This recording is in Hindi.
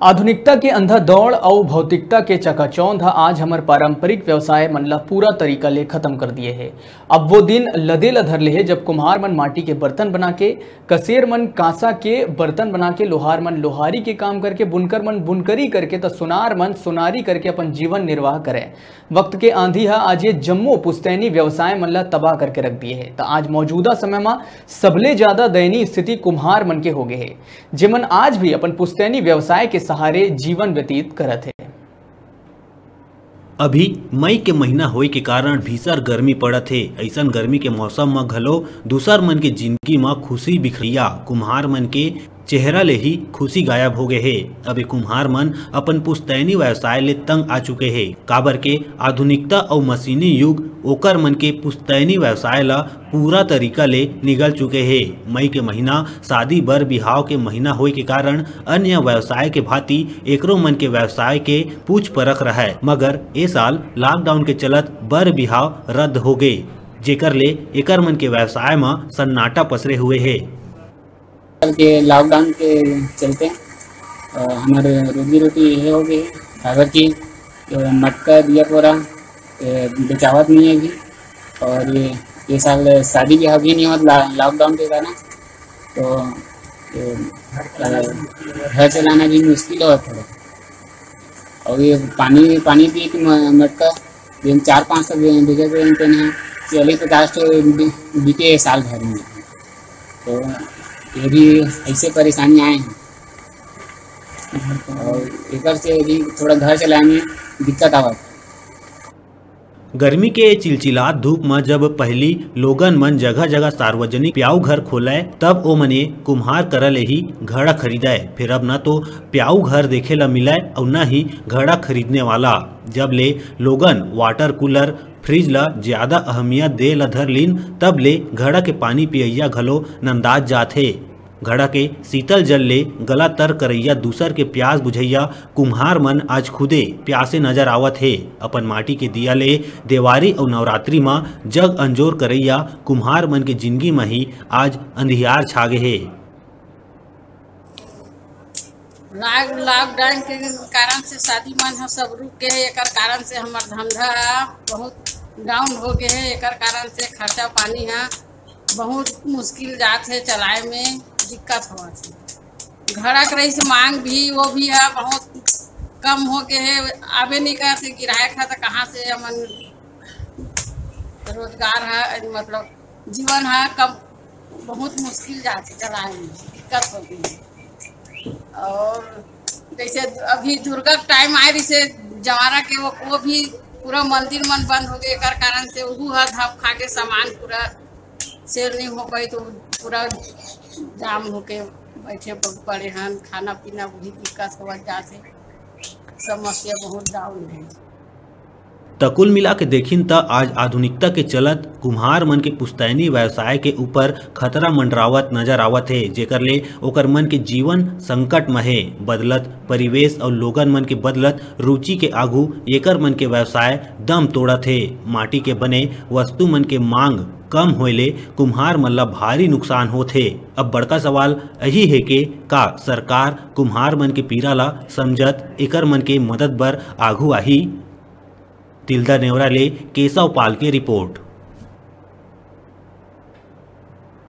आधुनिकता के अंधा दौड़ और भौतिकता के चकाचौंध आज हमार पारंपरिक व्यवसाय मन ला पूरा तरीका ले खत्म कर दिए है। अब वो दिन लदे लधर ले है जब कुम्हार मन माटी के बर्तन बना के, कसेर मन कांसा के बर्तन बना के, लोहार मन लोहारी के काम करके, बुनकर मन बुनकरी करके तो सुनार मन सुनारी करके अपन जीवन निर्वाह करें। वक्त के आंधी है आज ये जम्मो पुस्तैनी व्यवसाय मन ला तबाह करके रख दिए है। तो आज मौजूदा समय में सबले ज्यादा दयनीय स्थिति कुम्हार मन के हो गए है, जिमन आज भी अपन पुस्तैनी व्यवसाय के सहारे जीवन व्यतीत करत है। अभी मई के महीना होए के कारण भीषण गर्मी पड़त है। ऐसन गर्मी के मौसम में घलो दूसर मन के जिंदगी में खुशी बिखरिया कुम्हार मन के चेहरा ले ही खुशी गायब हो गए है। अभी कुम्हार मन अपन पुस्तैनी व्यवसाय ले तंग आ चुके हैं। काबर के आधुनिकता और मशीनी युग ओकर मन के पुस्तैनी व्यवसाय ला पूरा तरीका ले निगल चुके हैं। मई के महीना शादी बर बिहाव के महीना होए के कारण अन्य व्यवसाय के भांति एकरो मन के व्यवसाय के पूछ परख रहा है, मगर ए साल लॉकडाउन के चलत बर बिहाव रद्द हो गए, जेकर ले एकर मन के व्यवसाय में सन्नाटा पसरे हुए है। के लॉकडाउन के चलते हमारे रोजी रोटी ये हो गई। काबर की मटका दिया पूरा बेचावत नहीं है। और ये साल शादी ब्याह भी नहीं होता लॉकडाउन के कारण, तो घर चलाना भी मुश्किल हो थोड़ा। और ये पानी भी मटका 400-500 बीघे पे हैं, 40-50 बीते साल भर में। तो ये भी ऐसे परेशानी आए हैं और एक से भी थोड़ा घर चलाने में दिक्कत आवत। गर्मी के चिलचिलात धूप में जब पहली लोगन मन जगह जगह सार्वजनिक प्याऊ घर खोले, तब ओ मने कुम्हार करले ही घड़ा खरीदाए। फिर अब न तो प्याऊ घर देखे ला मिले और न ही घड़ा खरीदने वाला। जब ले लोगन वाटर कूलर फ्रिज ला ज्यादा अहमियत दे ला धर लीन, तब ले घड़ा के पानी पियैया घलो नंदाज जाथे। घड़ा के शीतल जल ले गला तर करैया दूसर के प्यास बुझैया कुम्हार मन आज खुदे प्यासे नजर आवत है। अपन माटी के दिया ले देवारी और नवरात्रि में जग अंजोर करैया कुम्हार मन के जिंदगी में ही आज अंधियार छागे है। लॉकडाउन के कारण से शादी मन सब रुक गए है। एकर कारण से हमार धंधा बहुत डाउन हो गए है। एकर कारण से खर्चा पानी है बहुत मुश्किल जात है, चलाए में दिक्कत हुआ है। घड़ा के रही से मांग भी वो भी है बहुत कम हो गए है। आवे नहीं करते किराया खा तो कहाँ से हमन रोजगार है, मतलब जीवन है कम, बहुत मुश्किल जात है, चलाए में दिक्कत हो गई है। और जैसे अभी दुर्गा टाइम आए रही से जवारा के वो भी पूरा मंदिर मन बंद हो गए। एकर कारण से वो धप खा के सामान पूरा सेल नहीं हो पाई, तो पूरा जाम होके बैठे पड़े हैं। खाना पीना भी दिक्कत हो जाते, समस्या बहुत डाउन है। तकुल मिला के देखिन त आज आधुनिकता के चलत कुम्हार मन के पुस्तैनी व्यवसाय के ऊपर खतरा मंडरावत नजर आवत है, जेकर ले ओकर मन के जीवन संकट में है। बदलत परिवेश और लोगन मन के बदलत रुचि के आगू एकर मन के व्यवसाय दम तोड़त है। माटी के बने वस्तु मन के मांग कम होले कुम्हार मन ला भारी नुकसान होत है। अब बड़का सवाल यही है कि का सरकार कुम्हार मन के पीड़ा ला समझत एकर मन के मदद बर आगू आही। तिलदा नेवरा ले केशव पाल की रिपोर्ट।